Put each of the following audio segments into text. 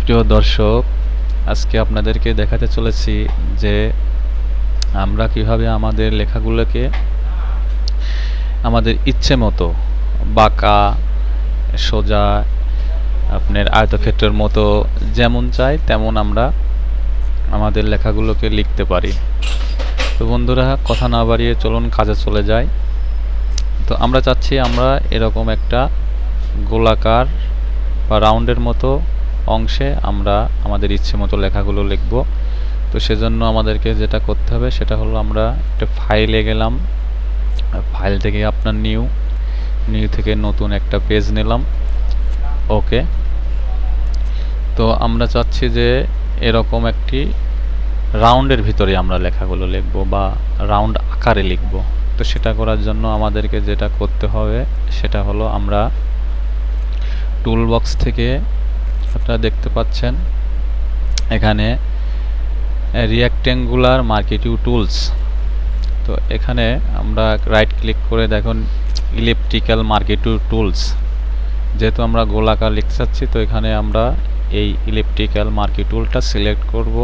প্রিয় দর্শক, আজকে আপনাদেরকে দেখাতে চলেছি যে আমরা কিভাবে আমাদের লেখাগুলোকে আমাদের ইচ্ছে মতো বাঁকা, সোজা, আপনার আয়তক্ষেত্রের মতো যেমন চাই তেমন আমরা আমাদের লেখাগুলোকে লিখতে পারি। তো বন্ধুরা, কথা না বাড়িয়ে চলুন কাজে চলে যাই। তো আমরা চাচ্ছি আমরা এরকম একটা গোলাকার বা রাউন্ডের মতো অংশে আমরা আমাদের ইচ্ছে মতো লেখাগুলো লিখব। তো সেজন্য আমাদেরকে যেটা করতে হবে সেটা হলো আমরা একটা ফাইলে গেলাম, ফাইল থেকে আপনার নিউ থেকে নতুন একটা পেজ নিলাম। ওকে, তো আমরা চাচ্ছি যে এরকম একটি রাউন্ডের ভিতরে আমরা লেখাগুলো লিখব বা রাউন্ড আকারে লিখব। তো সেটা করার জন্য আমাদেরকে যেটা করতে হবে সেটা হলো আমরা টুল বক্স থেকে আপনারা দেখতে পাচ্ছেন এখানে রিঅ্যাক্টেঙ্গুলার মার্কেটিভ টুলস। তো এখানে আমরা রাইট ক্লিক করে দেখুন ইলেকট্রিক্যাল মার্কেটিভ টুলস, যেহেতু আমরা গোলাকার লিখতে চাচ্ছি তো এখানে আমরা এই ইলেকট্রিক্যাল মার্কেটিভ টুলটা সিলেক্ট করব।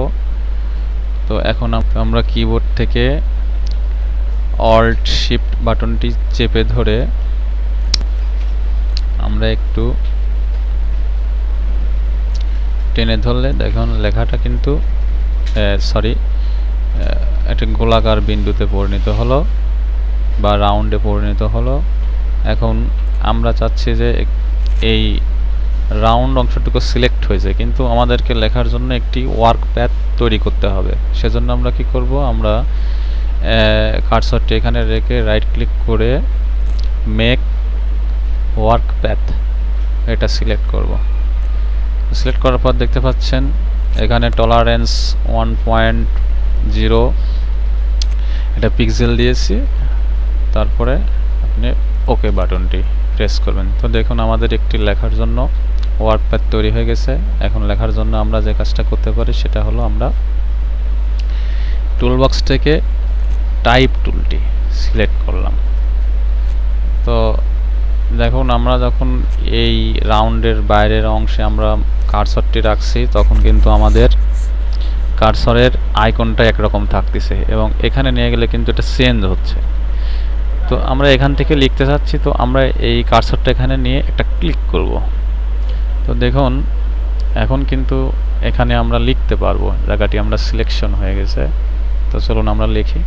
তো এখন আমরা কিবোর্ড থেকে অল্ট শিফট বাটনটি চেপে ধরে আমরা একটু টেনে ধরলে দেখুন লেখাটা কিন্তু একটা গোলাকার বিন্দুতে পরিণত হলো বা রাউন্ডে পরিণত হলো। এখন আমরা চাচ্ছি যে এই রাউন্ড অংশটুকু সিলেক্ট হয়েছে, কিন্তু আমাদেরকে লেখার জন্য একটি ওয়ার্ক প্যাথ তৈরি করতে হবে। সেজন্য আমরা কি করব, আমরা কার্সরটি এখানে রেখে রাইট ক্লিক করে মেক ওয়ার্ক প্যাথ এটা সিলেক্ট করব। সিলেক্ট করার পর দেখতে পাচ্ছেন এখানে টলারেন্স 1.0 এটা পিক্সেল দিয়েছি, তারপরে আপনি ওকে বাটনটি প্রেস করবেন। তো দেখুন আমাদের একটি লেখার জন্য ওয়ার্ক প্যাথ তৈরি হয়ে গেছে। এখন লেখার জন্য আমরা যে কাজটা করতে পারি সেটা হলো আমরা টুলবক্স থেকে টাইপ টুলটি সিলেক্ট করলাম। তো দেখুন আমরা যখন এই রাউন্ডের বাইরের অংশে আমরা কার্সরটি রাখছি তখন কিন্তু আমাদের কার্সরের আইকনটা একরকম থাকতেছে এবং এখানে নিয়ে গেলে কিন্তু এটা চেঞ্জ হচ্ছে। তো আমরা এখান থেকে লিখতে চাচ্ছি, তো আমরা এই কার্সরটা এখানে নিয়ে একটা ক্লিক করব। তো দেখুন এখন কিন্তু এখানে আমরা লিখতে পারবো, জায়গাটি আমরা সিলেকশন হয়ে গেছে। তো চলুন আমরা লিখি।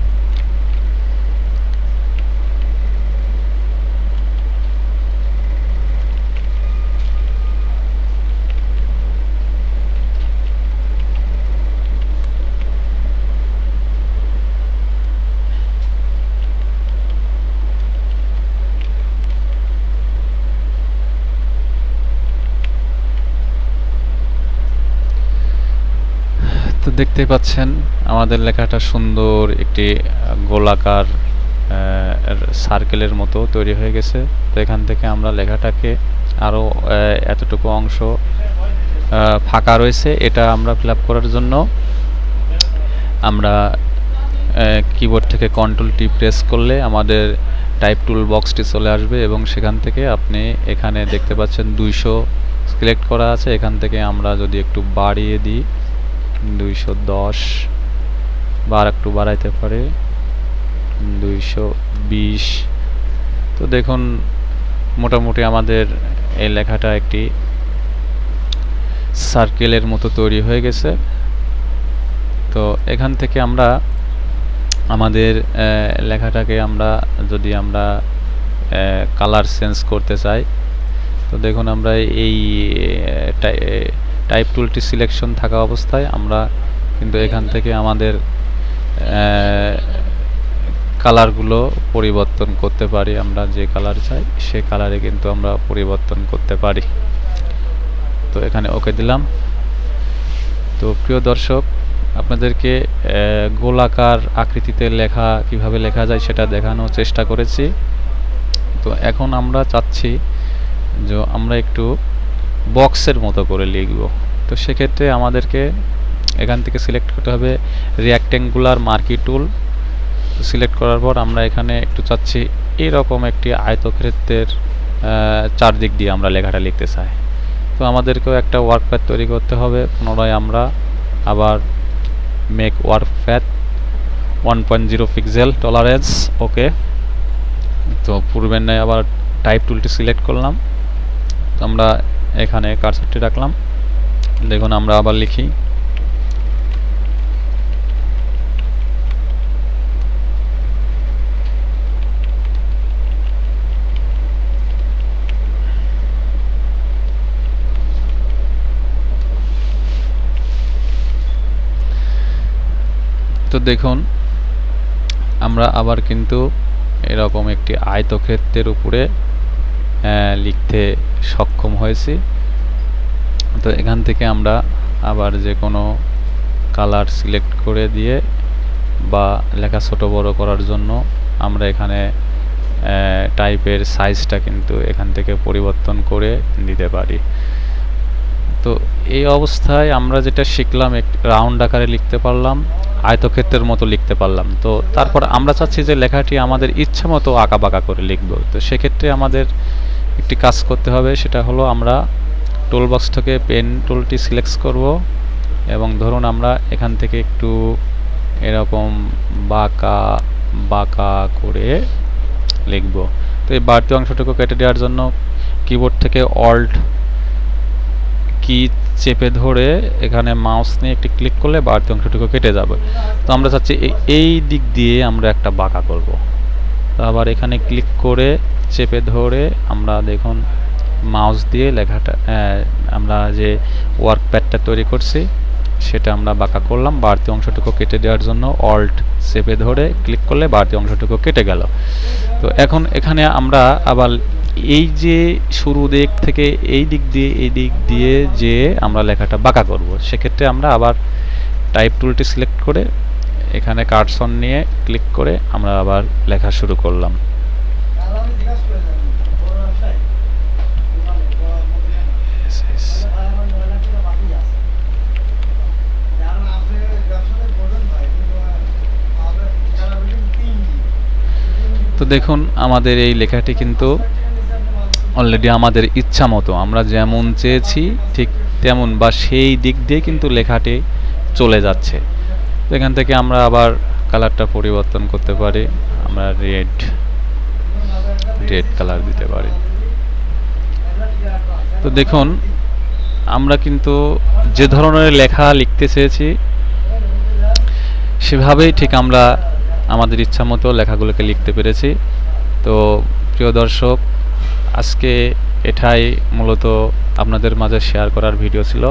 তো দেখতেই পাচ্ছেন আমাদের লেখাটা সুন্দর একটি গোলাকার সার্কেলের মতো তৈরি হয়ে গেছে। তো এখান থেকে আমরা লেখাটাকে আরও এতটুকু অংশ ফাঁকা রয়েছে, এটা আমরা ফিল আপ করার জন্য আমরা কিবোর্ড থেকে কন্ট্রোল টি প্রেস করলে আমাদের টাইপ টুল বক্সটি চলে আসবে এবং সেখান থেকে আপনি এখানে দেখতে পাচ্ছেন 200 সিলেক্ট করা আছে। এখান থেকে আমরা যদি একটু বাড়িয়ে দিই 210 বা একটু বাড়াইতে পারে 220। তো দেখুন মোটামুটি আমাদের এই লেখাটা একটি সার্কেলের মতো তৈরি হয়ে গেছে। তো এখান থেকে আমরা আমাদের লেখাটাকে আমরা যদি আমরা কালার চেঞ্জ করতে চাই, তো দেখুন আমরা এই টাইপ টুলটি সিলেকশন থাকা অবস্থায় আমরা কিন্তু এখান থেকে আমাদের কালারগুলো পরিবর্তন করতে পারি। আমরা যে কালার চাই সে কালারে কিন্তু আমরা পরিবর্তন করতে পারি। তো এখানে ওকে দিলাম। তো প্রিয় দর্শক, আপনাদেরকে গোলাকার আকৃতিতে লেখা কিভাবে লেখা যায় সেটা দেখানোর চেষ্টা করেছি। তো এখন আমরা চাচ্ছি যে আমরা একটু বক্সের মতো করে লিখব। তো সেক্ষেত্রে আমাদেরকে এখান থেকে সিলেক্ট করতে হবে রিঅ্যাক্টেঙ্গুলার মার্কি টুল। সিলেক্ট করার পর আমরা এখানে একটু চাচ্ছি এরকম একটি আয়তক্ষেত্রের চারদিক দিয়ে আমরা লেখাটা লিখতে চাই। তো আমাদেরকেও একটা ওয়ার্ক প্যাথ তৈরি করতে হবে। পুনরায় আমরা আবার make work path 1.0 pixel tolerance, okay. তো পূর্বের ন্যায় আবার টাইপ টুলটি সিলেক্ট করলাম। তো আমরা এখানে কার্সরটি রাখলাম। দেখুন আমরা আবার লিখি, তো দেখুন আমরা আবার কিন্তু এরকম একটি আয়তক্ষেত্রের উপরে লিখতে সক্ষম হয়েছি। তো এখান থেকে আমরা আবার যে কোনো কালার সিলেক্ট করে দিয়ে বা লেখা ছোট বড় করার জন্য আমরা এখানে টাইপের সাইজটা কিন্তু এখান থেকে পরিবর্তন করে দিতে পারি। তো এই অবস্থায় আমরা যেটা শিখলাম, রাউন্ড আকারে লিখতে পারলাম, আয়তক্ষেত্রের মতো লিখতে পারলাম। তো তারপর আমরা চাচ্ছি যে লেখাটি আমাদের ইচ্ছা মতো আঁকা বাঁকা করে লিখব। তো সেক্ষেত্রে আমাদের একটি কাজ করতে হবে, সেটা হলো আমরা টুল বক্স থেকে পেন টুলটি সিলেক্ট করব এবং ধরুন আমরা এখান থেকে একটু এরকম বাঁকা বাঁকা করে লিখব। তো এই বাড়তি অংশটুকু কেটে দেওয়ার জন্য কিবোর্ড থেকে অল্ট কি চেপে ধরে এখানে মাউস নিয়ে একটি ক্লিক করলে বাড়তি অংশটুকু কেটে যাবে। তো আমরা চাচ্ছি এই দিক দিয়ে আমরা একটা বাঁকা করব। তো আবার এখানে ক্লিক করে চেপে ধরে আমরা দেখুন মাউস দিয়ে লেখাটা আমরা যে ওয়ার্ক প্যাডটা তৈরি করছি সেটা আমরা বাঁকা করলাম। বাড়তি অংশটুকু কেটে দেওয়ার জন্য অল্ট চেপে ধরে ক্লিক করলে বাড়তি অংশটুকু কেটে গেল। তো এখন এখানে আমরা আবার এই যে শুরু দিক থেকে এই দিক দিয়ে যে আমরা লেখাটা বাঁকা করব, সেক্ষেত্রে আমরা আবার টাইপ টুলটি সিলেক্ট করে এখানে কার্সর নিয়ে ক্লিক করে আমরা আবার লেখা শুরু করলাম। তো দেখুন আমাদের এই লেখাটি কিন্তু অলরেডি আমাদের ইচ্ছা মতো আমরা যেমন চেয়েছি ঠিক তেমন বা সেই দিক দিয়ে কিন্তু লেখাটি চলে যাচ্ছে। তো এখান থেকে আমরা আবার কালারটা পরিবর্তন করতে পারি, আমরা রেড কালার দিতে পারি। তো দেখুন আমরা কিন্তু যে ধরনের লেখা লিখতে চেয়েছি সেভাবেই ঠিক আমরা আমাদের ইচ্ছা মতো লেখাগুলোকে লিখতে পেরেছি। তো প্রিয় দর্শক, আজকে এটাই মূলত আপনাদের মাঝে শেয়ার করার ভিডিও ছিল।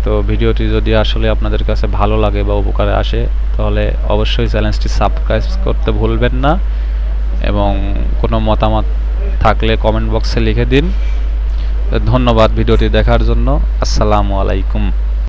তো ভিডিওটি যদি আসলে আপনাদের কাছে ভালো লাগে বা উপকারে আসে তাহলে অবশ্যই চ্যানেলটি সাবস্ক্রাইব করতে ভুলবেন না এবং কোনো মতামত থাকলে কমেন্ট বক্সে লিখে দিন। ধন্যবাদ ভিডিওটি দেখার জন্য। আসসালামু আলাইকুম।